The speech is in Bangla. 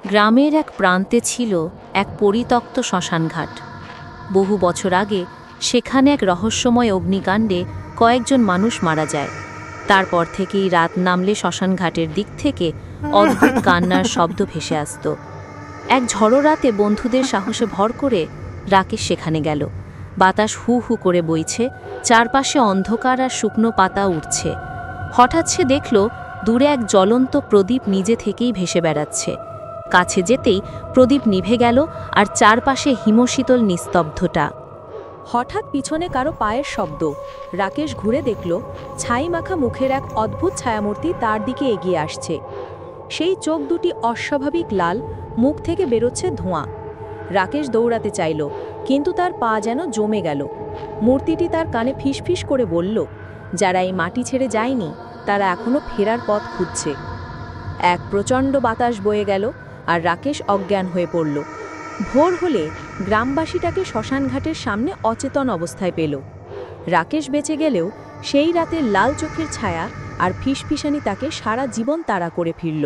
গ্রামের এক প্রান্তে ছিল এক পরিত্যক্ত শ্মশানঘাট। বহু বছর আগে সেখানে এক রহস্যময় অগ্নিকাণ্ডে কয়েকজন মানুষ মারা যায়। তারপর থেকেই রাত নামলে শ্মশানঘাটের দিক থেকে অদ্ভুত কান্নার শব্দ ভেসে আসত। এক ঝড়ো রাতে বন্ধুদের সাহসে ভর করে রাকেশ সেখানে গেল। বাতাস হু হু করে বইছে, চারপাশে অন্ধকার আর শুকনো পাতা উঠছে। হঠাৎ সে দেখল দূরে এক জ্বলন্ত প্রদীপ নিজে থেকেই ভেসে বেড়াচ্ছে। কাছে যেতেই প্রদীপ নিভে গেল, আর চারপাশে হিমশীতল নিস্তব্ধতা। হঠাৎ পিছনে কারো পায়ের শব্দ। রাকেশ ঘুরে দেখল ছাই মাখা মুখের এক অদ্ভুত ছায়ামূর্তি তার দিকে এগিয়ে আসছে। সেই চোখ দুটি অস্বাভাবিক লাল, মুখ থেকে বেরোচ্ছে ধোঁয়া। রাকেশ দৌড়াতে চাইল, কিন্তু তার পা যেন জমে গেল। মূর্তিটি তার কানে ফিসফিস করে বলল, যারা এই মাটি ছেড়ে যায়নি তারা এখনো ফেরার পথ খুঁজছে। এক প্রচণ্ড বাতাস বয়ে গেল, আর রাকেশ অজ্ঞান হয়ে পড়ল। ভোর হলে গ্রামবাসী তাকে শ্মশানঘাটের সামনে অচেতন অবস্থায় পেল। রাকেশ বেঁচে গেলেও সেই রাতের লাল চোখের ছায়া আর ফিসফিসানি তাকে সারা জীবন তাড়া করে ফিরল।